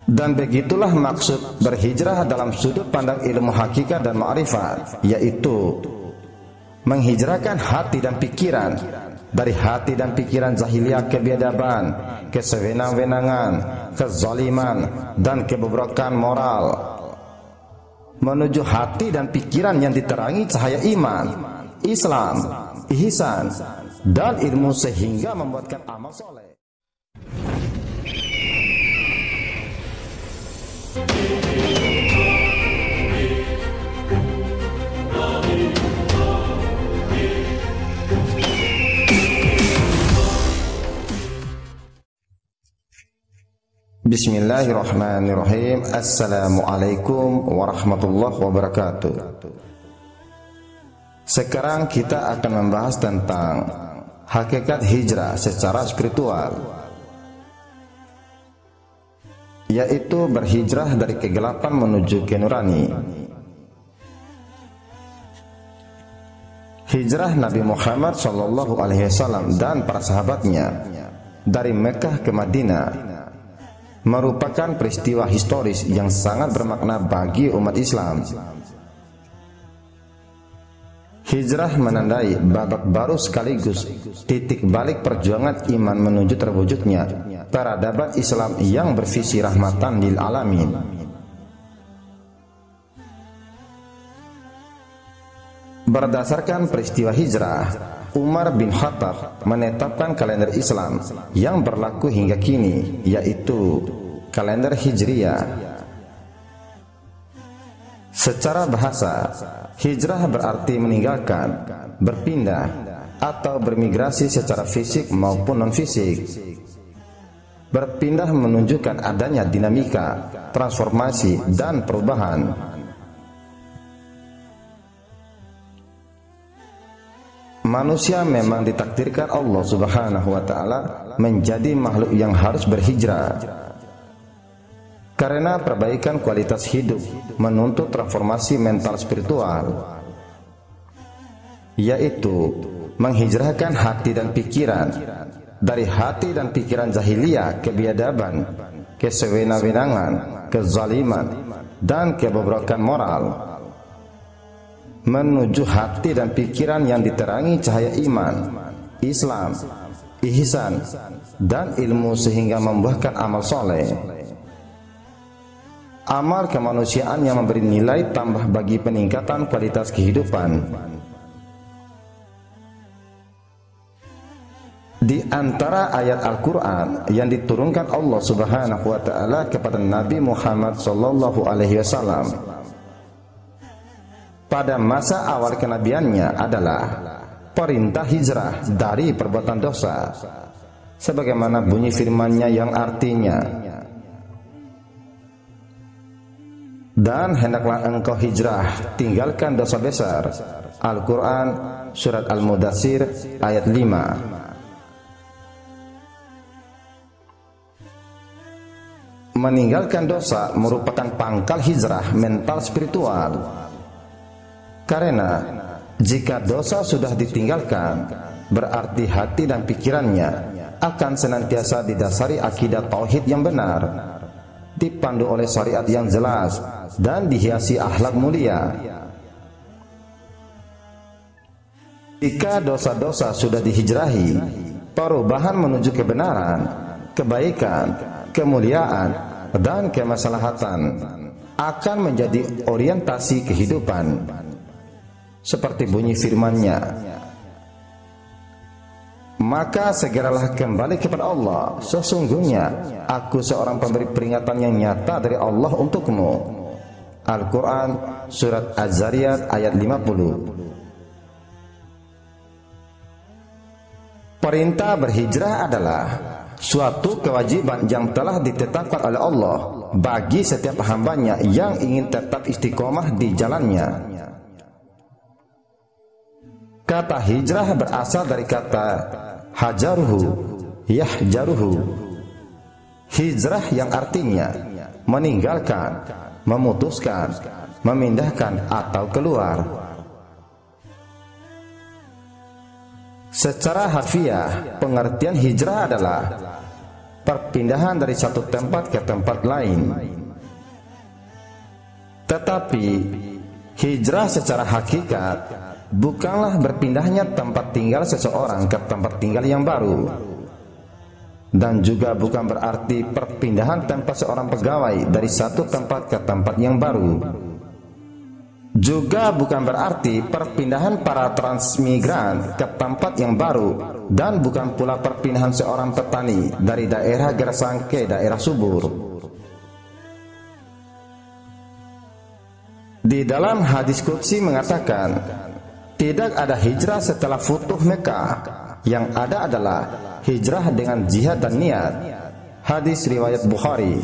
Dan begitulah maksud berhijrah dalam sudut pandang ilmu hakikat dan ma'rifat, yaitu menghijrahkan hati dan pikiran dari hati dan pikiran jahiliyah kebiadaban, kesewenang-wenangan, kezaliman, dan kebobrokan moral, menuju hati dan pikiran yang diterangi cahaya iman, Islam, ihsan, dan ilmu sehingga membuatkan amal soleh. Bismillahirrahmanirrahim. Assalamualaikum warahmatullahi wabarakatuh. Sekarang kita akan membahas tentang hakikat hijrah secara spiritual, yaitu berhijrah dari kegelapan menuju ke nurani. Hijrah Nabi Muhammad SAW dan para sahabatnya dari Mekah ke Madinah merupakan peristiwa historis yang sangat bermakna bagi umat Islam. Hijrah menandai babak baru sekaligus titik balik perjuangan iman menuju terwujudnya peradaban Islam yang bervisi rahmatan lil alamin. Berdasarkan peristiwa hijrah, Umar bin Khattab menetapkan kalender Islam yang berlaku hingga kini, yaitu kalender Hijriyah. Secara bahasa, hijrah berarti meninggalkan, berpindah, atau bermigrasi secara fisik maupun non-fisik. Berpindah menunjukkan adanya dinamika, transformasi, dan perubahan. Manusia memang ditakdirkan Allah Subhanahu wa Ta'ala menjadi makhluk yang harus berhijrah, karena perbaikan kualitas hidup menuntut transformasi mental spiritual, yaitu menghijrahkan hati dan pikiran dari hati dan pikiran jahiliyah, kebiadaban, kesewenang-wenangan, kezaliman, dan kebobrokan moral, menuju hati dan pikiran yang diterangi cahaya iman, Islam, ihsan, dan ilmu sehingga membuahkan amal soleh. Amal kemanusiaan yang memberi nilai tambah bagi peningkatan kualitas kehidupan. Di antara ayat Al-Quran yang diturunkan Allah Subhanahu wa Ta'ala kepada Nabi Muhammad SAW pada masa awal kenabiannya adalah perintah hijrah dari perbuatan dosa, sebagaimana bunyi firman-Nya yang artinya, dan hendaklah engkau hijrah, tinggalkan dosa besar. Al-Quran Surat Al-Mudaththir ayat 5. Meninggalkan dosa merupakan pangkal hijrah mental spiritual, karena jika dosa sudah ditinggalkan, berarti hati dan pikirannya akan senantiasa didasari akidah tauhid yang benar, dipandu oleh syariat yang jelas, dan dihiasi akhlak mulia. Jika dosa-dosa sudah dihijrahi, perubahan menuju kebenaran, kebaikan, kemuliaan, dan kemaslahatan akan menjadi orientasi kehidupan. Seperti bunyi firman-Nya, maka segeralah kembali kepada Allah, sesungguhnya aku seorang pemberi peringatan yang nyata dari Allah untukmu. Al-Quran Surat Az-Zariyat ayat 50. Perintah berhijrah adalah suatu kewajiban yang telah ditetapkan oleh Allah bagi setiap hambanya yang ingin tetap istiqomah di jalannya. Kata hijrah berasal dari kata hajaruhu, yahjaruhu. Hijrah yang artinya meninggalkan, memutuskan, memindahkan, atau keluar. Secara harfiah, pengertian hijrah adalah perpindahan dari satu tempat ke tempat lain. Tetapi hijrah secara hakikat bukanlah berpindahnya tempat tinggal seseorang ke tempat tinggal yang baru, dan juga bukan berarti perpindahan tempat seorang pegawai dari satu tempat ke tempat yang baru. Juga bukan berarti perpindahan para transmigran ke tempat yang baru, dan bukan pula perpindahan seorang petani dari daerah gersang ke daerah subur. Di dalam hadis qudsi mengatakan, tidak ada hijrah setelah Futuh Mekah, yang ada adalah hijrah dengan jihad dan niat. Hadis riwayat Bukhari.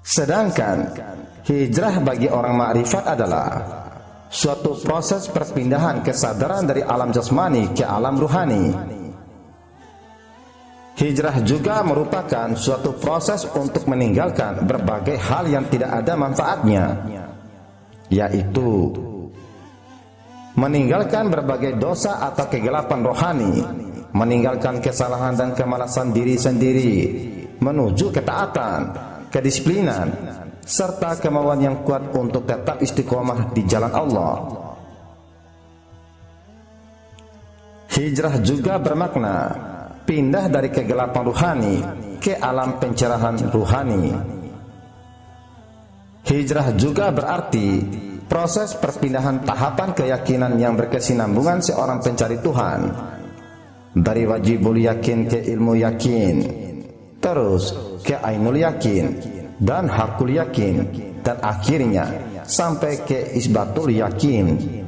Sedangkan hijrah bagi orang ma'rifat adalah suatu proses perpindahan kesadaran dari alam jasmani ke alam ruhani. Hijrah juga merupakan suatu proses untuk meninggalkan berbagai hal yang tidak ada manfaatnya, yaitu meninggalkan berbagai dosa atau kegelapan rohani, meninggalkan kesalahan dan kemalasan diri sendiri, menuju ketaatan, kedisiplinan, serta kemauan yang kuat untuk tetap istiqomah di jalan Allah. Hijrah juga bermakna pindah dari kegelapan ruhani ke alam pencerahan ruhani. Hijrah juga berarti proses perpindahan tahapan keyakinan yang berkesinambungan seorang pencari Tuhan dari wajibul yakin ke ilmu yakin, terus ke ainul yakin dan hakul yakin, dan akhirnya sampai ke isbatul yakin.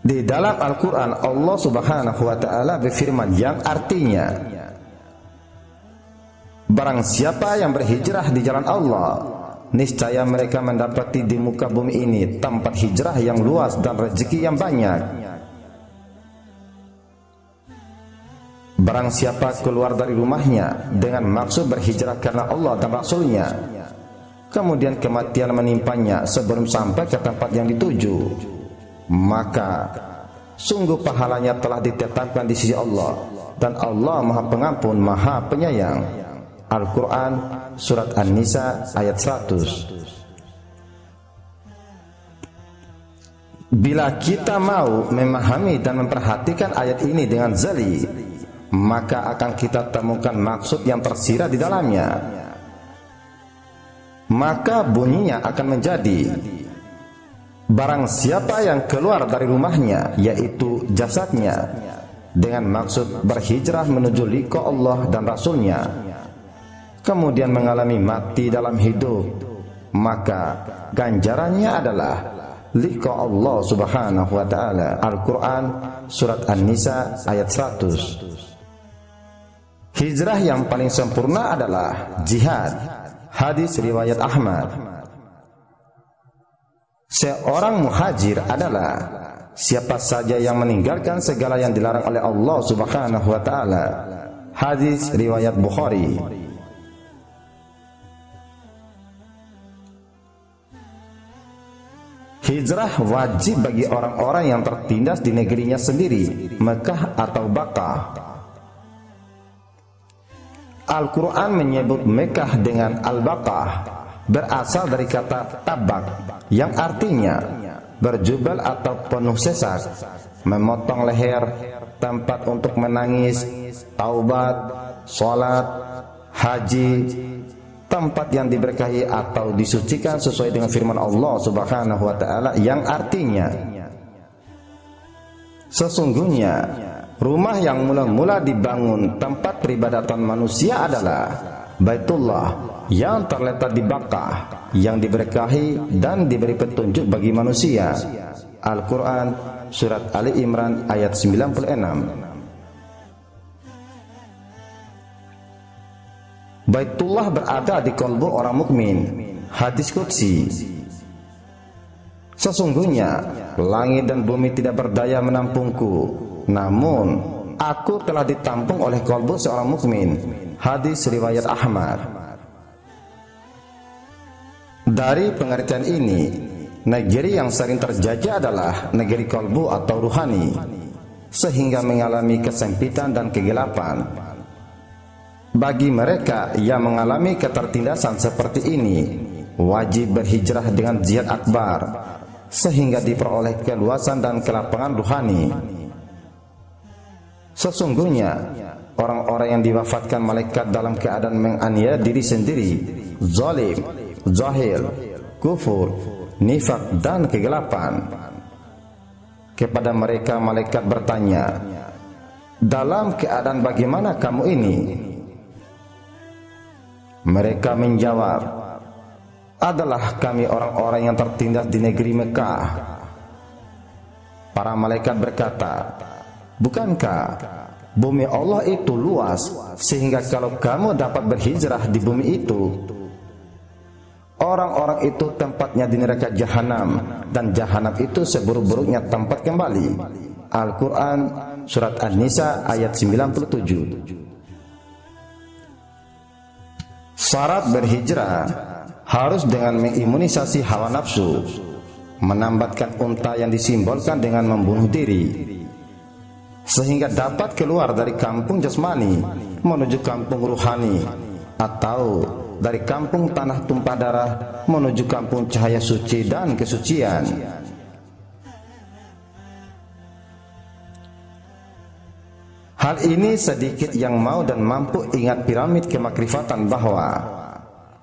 Di dalam Al-Quran Allah Subhanahu wa ta'ala berfirman yang artinya, barang siapa yang berhijrah di jalan Allah, niscaya mereka mendapati di muka bumi ini tempat hijrah yang luas dan rezeki yang banyak. Barang siapa keluar dari rumahnya dengan maksud berhijrah karena Allah dan Rasulnya, kemudian kematian menimpanya sebelum sampai ke tempat yang dituju, maka sungguh pahalanya telah ditetapkan di sisi Allah, dan Allah Maha Pengampun, Maha Penyayang. Al-Quran Surat An-Nisa ayat 100. Bila kita mau memahami dan memperhatikan ayat ini dengan jeli, maka akan kita temukan maksud yang tersirat di dalamnya. Maka bunyinya akan menjadi, barang siapa yang keluar dari rumahnya, yaitu jasadnya, dengan maksud berhijrah menuju liqa Allah dan Rasulnya, kemudian mengalami mati dalam hidup, maka ganjarannya adalah liqa Allah Subhanahu wa ta'ala. Al-Quran Surat An-Nisa ayat 100. Hijrah yang paling sempurna adalah jihad. Hadis riwayat Ahmad. Seorang muhajir adalah siapa saja yang meninggalkan segala yang dilarang oleh Allah Subhanahu wa ta'ala. Hadis riwayat Bukhari. Hijrah wajib bagi orang-orang yang tertindas di negerinya sendiri, Mekah atau Bakkah. Al-Quran menyebut Mekah dengan Al-Bakkah berasal dari kata tabak, yang artinya berjubel atau penuh sesak, memotong leher, tempat untuk menangis, taubat, sholat, haji, tempat yang diberkahi atau disucikan sesuai dengan firman Allah Subhanahu wa ta'ala, yang artinya sesungguhnya rumah yang mula-mula dibangun tempat peribadatan manusia adalah Baitullah yang terletak di Bakkah, yang diberkahi dan diberi petunjuk bagi manusia. Al-Quran Surat Ali Imran ayat 96. Baitullah berada di kalbu orang mukmin. Hadis qudsi. Sesungguhnya langit dan bumi tidak berdaya menampungku, namun aku telah ditampung oleh kalbu seorang mukmin. Hadis riwayat Ahmad. Dari pengertian ini, Negeri yang sering terjajah adalah negeri kolbu atau ruhani, sehingga mengalami kesempitan dan kegelapan. Bagi mereka yang mengalami ketertindasan seperti ini, wajib berhijrah dengan jihad akbar, sehingga diperoleh keluasan dan kelapangan ruhani. Sesungguhnya orang-orang yang diwafatkan malaikat dalam keadaan menganiaya diri sendiri, zalim, jahil, kufur, nifak dan kegelapan. Kepada mereka malaikat bertanya, dalam keadaan bagaimana kamu ini? Mereka menjawab, adalah kami orang-orang yang tertindas di negeri Mekah. Para malaikat berkata, bukankah bumi Allah itu luas sehingga kalau kamu dapat berhijrah di bumi itu, orang-orang itu tempatnya di neraka jahanam, dan jahanam itu seburuk-buruknya tempat kembali. Al-Quran Surat An-Nisa ayat 97. Syarat berhijrah harus dengan mengimunisasi hawa nafsu, menambatkan unta yang disimbolkan dengan membunuh diri, sehingga dapat keluar dari kampung jasmani menuju kampung ruhani, atau dari kampung tanah tumpah darah menuju kampung cahaya suci dan kesucian. Hal ini sedikit yang mau dan mampu ingat piramid kemakrifatan bahwa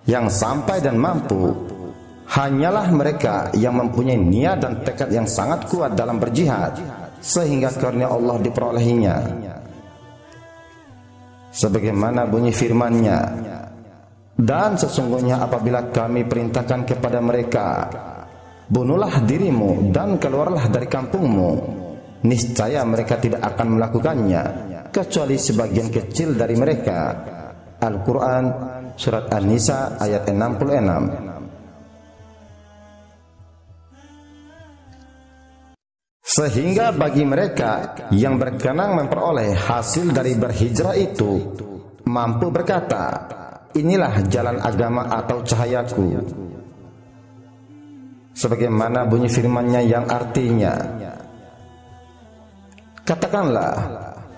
yang sampai dan mampu hanyalah mereka yang mempunyai niat dan tekad yang sangat kuat dalam berjihad, sehingga karunia Allah diperolehinya. Sebagaimana bunyi firman-Nya, dan sesungguhnya apabila kami perintahkan kepada mereka, bunuhlah dirimu dan keluarlah dari kampungmu, niscaya mereka tidak akan melakukannya kecuali sebagian kecil dari mereka. Al-Quran Surat An-Nisa ayat 66. Sehingga bagi mereka yang berkenan memperoleh hasil dari berhijrah itu, mampu berkata, inilah jalan agama atau cahayaku. Sebagaimana bunyi firman-Nya yang artinya, katakanlah,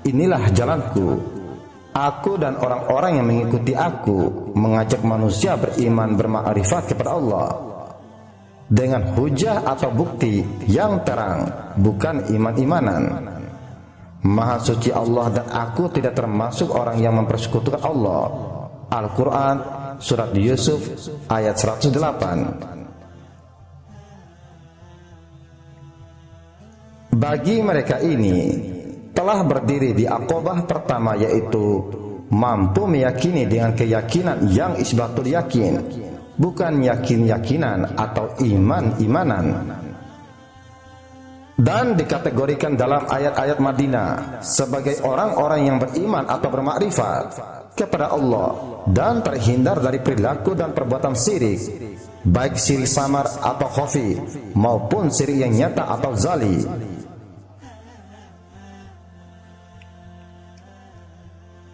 inilah jalanku, aku dan orang-orang yang mengikuti aku mengajak manusia beriman bermakrifat kepada Allah dengan hujah atau bukti yang terang, bukan iman-imanan. Maha suci Allah dan aku tidak termasuk orang yang mempersekutukan Allah. Al-Quran Surat Yusuf ayat 108. Bagi mereka ini telah berdiri di Aqobah pertama, yaitu mampu meyakini dengan keyakinan yang isbatul yakin, bukan yakin-yakinan atau iman-imanan, dan dikategorikan dalam ayat-ayat Madinah sebagai orang-orang yang beriman atau bermakrifat kepada Allah dan terhindar dari perilaku dan perbuatan syirik, baik syirik samar atau khafi maupun syirik yang nyata atau zali.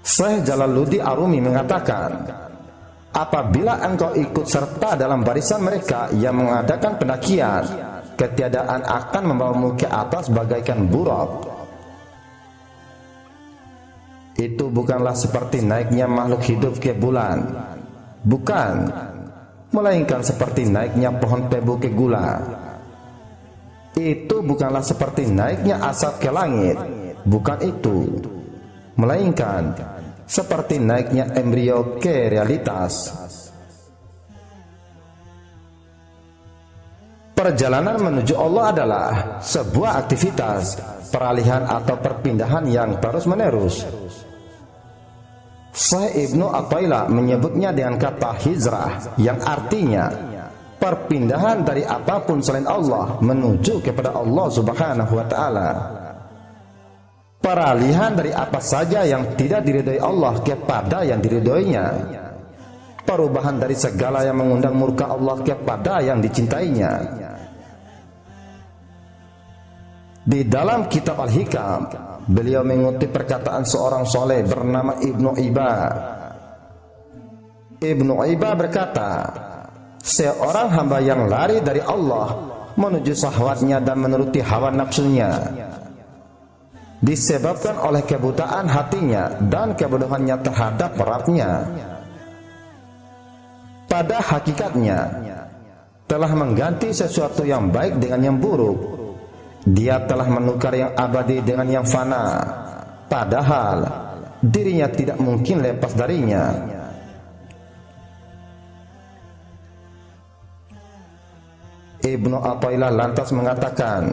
Syekh Jalaluddin Arumi mengatakan, apabila engkau ikut serta dalam barisan mereka yang mengadakan pendakian, ketiadaan akan membawamu ke atas bagaikan buraq. Itu bukanlah seperti naiknya makhluk hidup ke bulan, bukan, melainkan seperti naiknya pohon tebu ke gula. Itu bukanlah seperti naiknya asap ke langit, bukan itu, melainkan seperti naiknya embrio ke realitas. Perjalanan menuju Allah adalah sebuah aktivitas peralihan atau perpindahan yang terus-menerus. Syekh Ibnu Athaillah menyebutnya dengan kata hijrah, yang artinya perpindahan dari apapun selain Allah menuju kepada Allah Subhanahu wa Ta'ala. Peralihan dari apa saja yang tidak diridhoi Allah kepada yang diridhoinya. Perubahan dari segala yang mengundang murka Allah kepada yang dicintainya. Di dalam kitab Al-Hikam, beliau mengutip perkataan seorang soleh bernama Ibnu Iba. Ibnu Iba berkata, seorang hamba yang lari dari Allah menuju syahwatnya dan menuruti hawa nafsunya, disebabkan oleh kebutaan hatinya dan kebodohannya terhadap Rabbnya. Pada hakikatnya telah mengganti sesuatu yang baik dengan yang buruk. Dia telah menukar yang abadi dengan yang fana, padahal dirinya tidak mungkin lepas darinya. Ibnu Athaillah lantas mengatakan,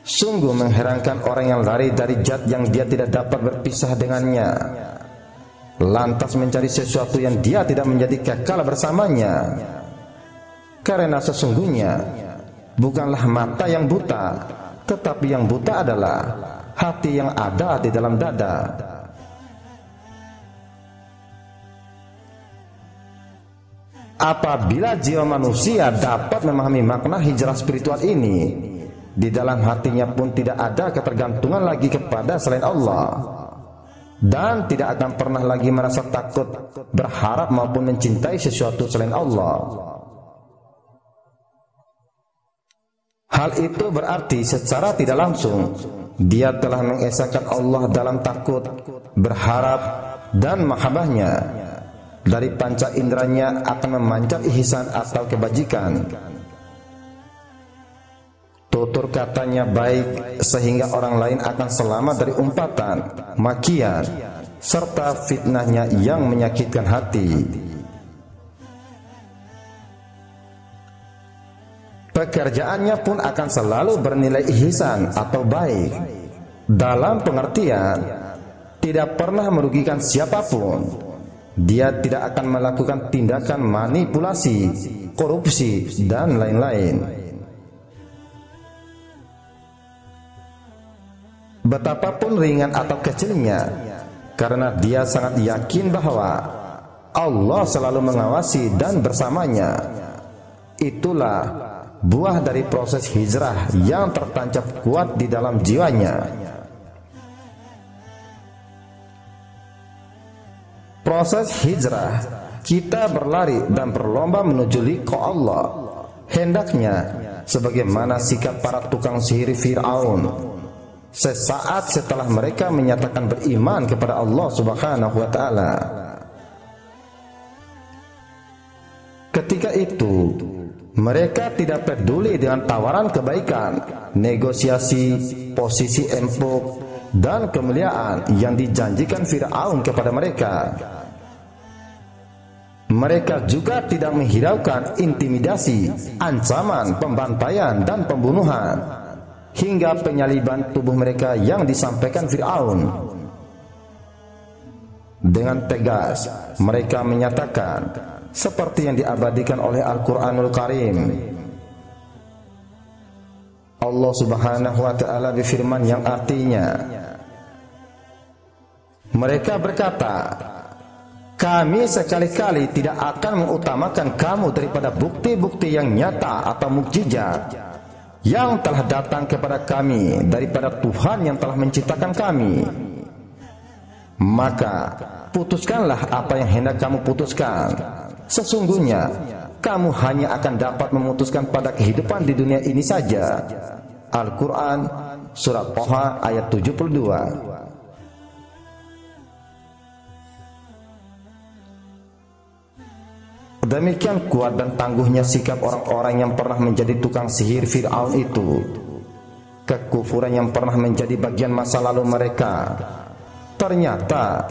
sungguh mengherankan orang yang lari dari zat yang dia tidak dapat berpisah dengannya, lantas mencari sesuatu yang dia tidak menjadi kekal bersamanya. Karena sesungguhnya bukanlah mata yang buta, tetapi yang buta adalah hati yang ada di dalam dada. Apabila jiwa manusia dapat memahami makna hijrah spiritual ini, di dalam hatinya pun tidak ada ketergantungan lagi kepada selain Allah, dan tidak akan pernah lagi merasa takut, berharap maupun mencintai sesuatu selain Allah. Hal itu berarti secara tidak langsung dia telah mengesahkan Allah dalam takut, berharap, dan mahabbahnya. Dari panca inderanya akan memancar ihsan atau kebajikan. Tutur katanya baik sehingga orang lain akan selamat dari umpatan, makian, serta fitnahnya yang menyakitkan hati. Pekerjaannya pun akan selalu bernilai ihsan atau baik, dalam pengertian tidak pernah merugikan siapapun. Dia tidak akan melakukan tindakan manipulasi, korupsi, dan lain-lain. Betapapun ringan atau kecilnya, karena dia sangat yakin bahwa Allah selalu mengawasi dan bersamanya. Itulah buah dari proses hijrah yang tertancap kuat di dalam jiwanya. Proses hijrah, kita berlari dan berlomba menuju liqa Allah. Hendaknya sebagaimana sikap para tukang sihir Fir'aun sesaat setelah mereka menyatakan beriman kepada Allah Subhanahu wa ta'ala. Ketika itu mereka tidak peduli dengan tawaran kebaikan, negosiasi, posisi empuk, dan kemuliaan yang dijanjikan Fir'aun kepada mereka. Mereka juga tidak menghiraukan intimidasi, ancaman, pembantaian, dan pembunuhan, hingga penyaliban tubuh mereka yang disampaikan Fir'aun. Dengan tegas mereka menyatakan, seperti yang diabadikan oleh Al-Quranul Karim, Allah Subhanahu wa ta'ala berfirman yang artinya, mereka berkata, kami sekali-kali tidak akan mengutamakan kamu daripada bukti-bukti yang nyata atau mukjizat yang telah datang kepada kami daripada Tuhan yang telah menciptakan kami. Maka putuskanlah apa yang hendak kamu putuskan. Sesungguhnya kamu hanya akan dapat memutuskan pada kehidupan di dunia ini saja. Al-Quran Surat Toha ayat 72. Demikian kuat dan tangguhnya sikap orang-orang yang pernah menjadi tukang sihir Fir'aun itu. Kekufuran yang pernah menjadi bagian masa lalu mereka ternyata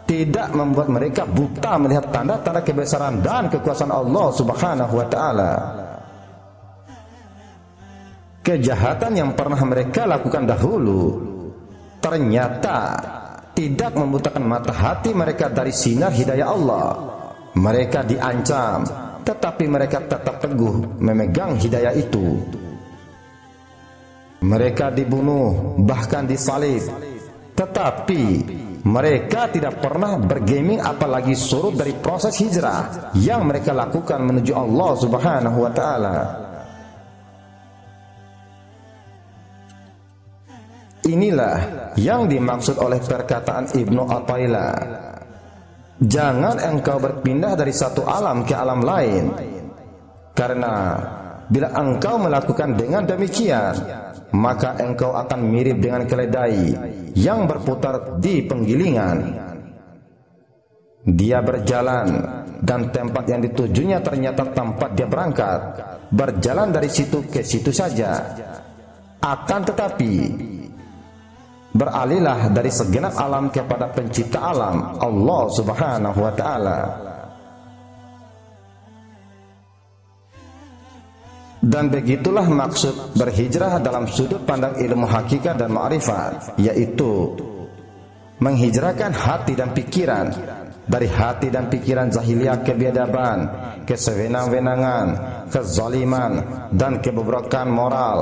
tidak membuat mereka buta melihat tanda-tanda kebesaran dan kekuasaan Allah Subhanahu wa ta'ala. Kejahatan yang pernah mereka lakukan dahulu ternyata tidak membutakan mata hati mereka dari sinar hidayah Allah. Mereka diancam, tetapi mereka tetap teguh memegang hidayah itu. Mereka dibunuh, bahkan disalib, tetapi mereka tidak pernah bergeming apalagi surut dari proses hijrah yang mereka lakukan menuju Allah Subhanahu wa ta'ala. Inilah yang dimaksud oleh perkataan Ibnu Athaillah, jangan engkau berpindah dari satu alam ke alam lain, karena Bila engkau melakukan dengan demikian, maka engkau akan mirip dengan keledai yang berputar di penggilingan. Dia berjalan dan tempat yang ditujunya ternyata tempat dia berangkat, berjalan dari situ ke situ saja. Akan tetapi beralihlah dari segenap alam kepada pencipta alam, Allah Subhanahu wa ta'ala. Dan begitulah maksud berhijrah dalam sudut pandang ilmu hakikat dan ma'rifat, yaitu menghijrahkan hati dan pikiran dari hati dan pikiran zahiliyah kebiadaban, kesewenang-wenangan, kezaliman, dan kebobrokan moral,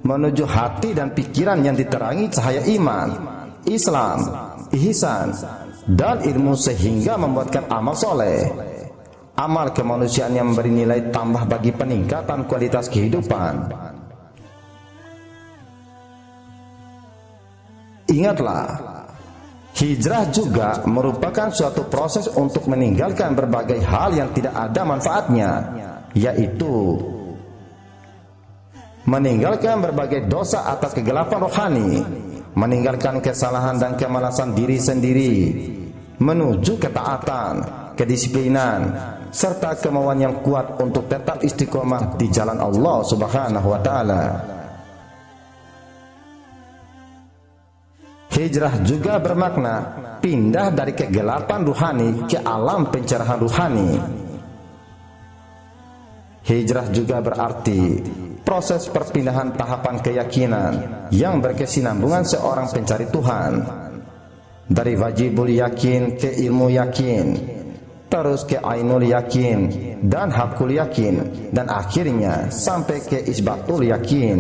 menuju hati dan pikiran yang diterangi cahaya iman, Islam, ihsan, dan ilmu, sehingga membuatkan amal soleh, amal kemanusiaan yang memberi nilai tambah bagi peningkatan kualitas kehidupan. Ingatlah, hijrah juga merupakan suatu proses untuk meninggalkan berbagai hal yang tidak ada manfaatnya, yaitu meninggalkan berbagai dosa atas kegelapan rohani, meninggalkan kesalahan dan kemalasan diri sendiri, menuju ketaatan, kedisiplinan, serta kemauan yang kuat untuk tetap istiqomah di jalan Allah Subhanahu wa ta'ala. Hijrah juga bermakna pindah dari kegelapan ruhani ke alam pencerahan ruhani. Hijrah juga berarti proses perpindahan tahapan keyakinan yang berkesinambungan seorang pencari Tuhan, dari wajibul yakin ke ilmu yakin, terus ke ainul yakin dan hakul yakin, dan akhirnya sampai ke isbatul yakin.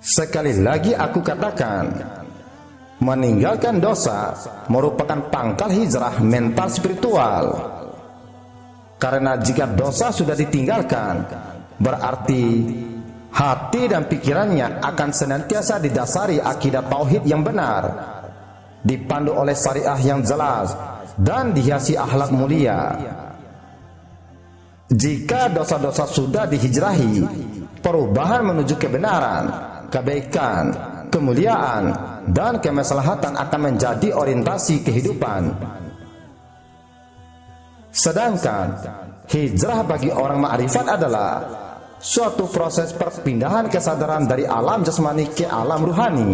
Sekali lagi aku katakan, meninggalkan dosa merupakan pangkal hijrah mental spiritual. Karena jika dosa sudah ditinggalkan, berarti hati dan pikirannya akan senantiasa didasari akidah tauhid yang benar, dipandu oleh syariah yang jelas, dan dihiasi akhlak mulia. Jika dosa-dosa sudah dihijrahi, perubahan menuju kebenaran, kebaikan, kemuliaan, dan kemaslahatan akan menjadi orientasi kehidupan. Sedangkan hijrah bagi orang ma'rifat adalah suatu proses perpindahan kesadaran dari alam jasmani ke alam ruhani.